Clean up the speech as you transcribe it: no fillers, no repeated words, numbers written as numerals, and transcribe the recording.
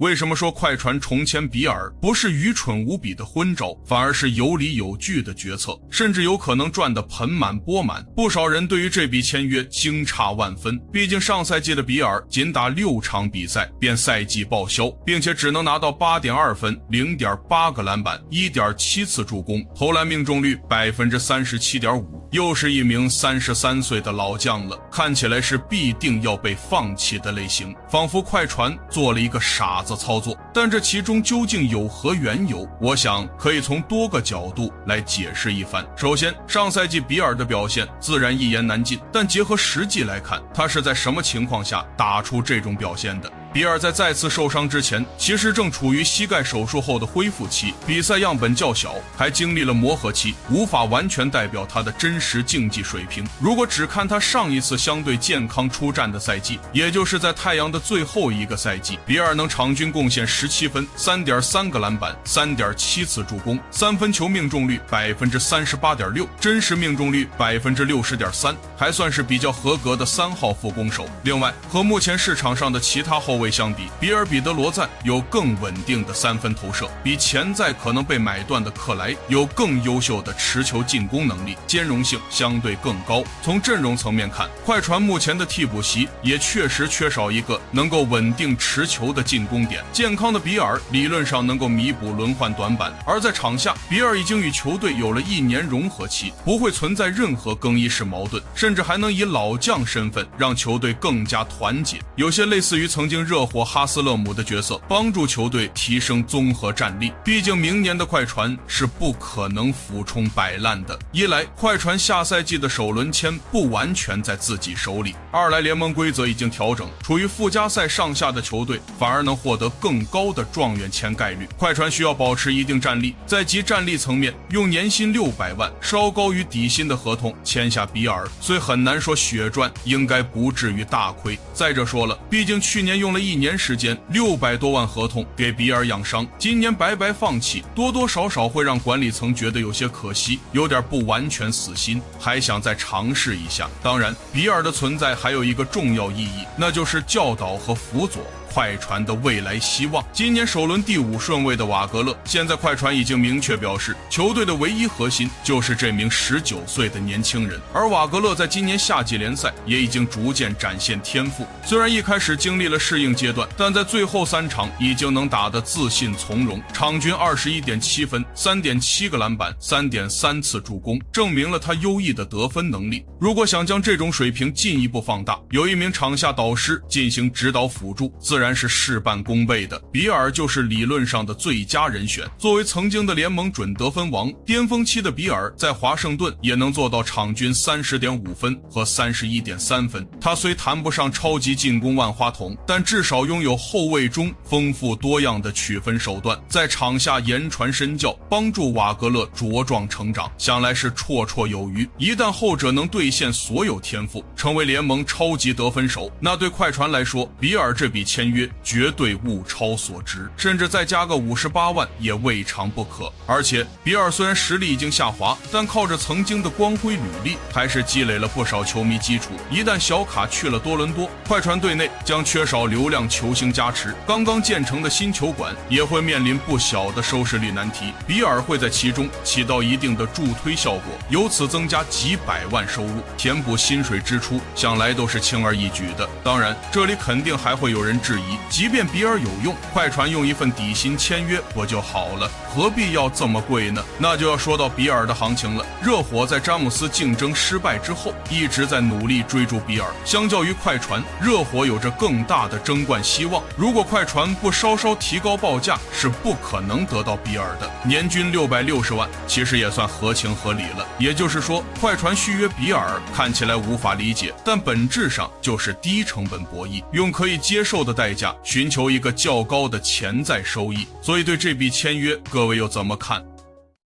为什么说快船重签比尔不是愚蠢无比的昏招，反而是有理有据的决策，甚至有可能赚得盆满钵满？不少人对于这笔签约惊诧万分，毕竟上赛季的比尔仅打6场比赛便赛季报销，并且只能拿到 8.2 分、0.8个篮板、1.7次助攻，投篮命中率 37.5%， 又是一名33岁的老将了，看起来是必定要被放弃的类型，仿佛快船做了一个傻子操作。但这其中究竟有何缘由，我想可以从多个角度来解释一番。首先，上赛季比尔的表现自然一言难尽，但结合实际来看，他是在什么情况下打出这种表现的？比尔在再次受伤之前，其实正处于膝盖手术后的恢复期，比赛样本较小，还经历了磨合期，无法完全代表他的真实竞技水平。如果只看他上一次相对健康出战的赛季，也就是在太阳的最后一个赛季，比尔能场均贡献17分、3.3个篮板、3.7次助攻，三分球命中率 38.6%， 真实命中率 60.3%， 还算是比较合格的3号副攻手。另外，和目前市场上的其他后卫相比，比尔彼得罗赞有更稳定的3分投射，比潜在可能被买断的克莱有更优秀的持球进攻能力，兼容性相对更高。从阵容层面看，快船目前的替补席也确实缺少一个能够稳定持球的进攻点。健康的比尔理论上能够弥补轮换短板，而在场下，比尔已经与球队有了1年融合期，不会存在任何更衣室矛盾，甚至还能以老将身份让球队更加团结，有些类似于曾经热火哈斯勒姆的角色，帮助球队提升综合战力。毕竟明年的快船是不可能俯冲摆烂的，一来快船下赛季的首轮签不完全在自己手里，二来联盟规则已经调整，处于附加赛上下的球队反而能获得更高的状元签概率。快船需要保持一定战力，在即战力层面用年薪600万稍高于底薪的合同签下比尔，虽很难说血赚，应该不至于大亏。再者说了，毕竟去年用了1年时间600多万合同给比尔养伤，今年白白放弃，多多少少会让管理层觉得有些可惜，有点不完全死心，还想再尝试一下。当然，比尔的存在还有一个重要意义，那就是教导和辅佐快船的未来希望。今年首轮第5顺位的瓦格勒，现在快船已经明确表示，球队的唯一核心就是这名19岁的年轻人。而瓦格勒在今年夏季联赛也已经逐渐展现天赋，虽然一开始经历了适应阶段，但在最后3场已经能打得自信从容，场均 21.7 分、3.7个篮板、3.3次助攻，证明了他优异的得分能力。如果想将这种水平进一步放大，有一名场下导师进行指导辅助，自然是事半功倍的。比尔就是理论上的最佳人选。作为曾经的联盟准得分王，巅峰期的比尔在华盛顿也能做到场均 30.5 分和 31.3 分。他虽谈不上超级进攻万花筒，但至少拥有后卫中丰富多样的取分手段，在场下言传身教，帮助瓦格勒茁壮成长，想来是绰绰有余。一旦后者能兑现所有天赋，成为联盟超级得分手，那对快船来说，比尔这笔签约绝对物超所值，甚至再加个58万也未尝不可。而且比尔虽然实力已经下滑，但靠着曾经的光辉履历，还是积累了不少球迷基础。一旦小卡去了多伦多，快船队内将缺少流量球星加持，刚刚建成的新球馆也会面临不小的收视率难题。比尔会在其中起到一定的助推效果，由此增加几百万收入，填补薪水支出，想来都是轻而易举的。当然，这里肯定还会有人质疑，即便比尔有用，快船用一份底薪签约不就好了，何必要这么贵呢？那就要说到比尔的行情了。热火在詹姆斯竞争失败之后，一直在努力追逐比尔，相较于快船，热火有着更大的争冠希望。如果快船不稍稍提高报价，是不可能得到比尔的。年均660万其实也算合情合理了。也就是说，快船续约比尔看起来无法理解，但本质上就是低成本博弈，用可以接受的代价寻求一个较高的潜在收益。所以对这笔签约，各位又怎么看？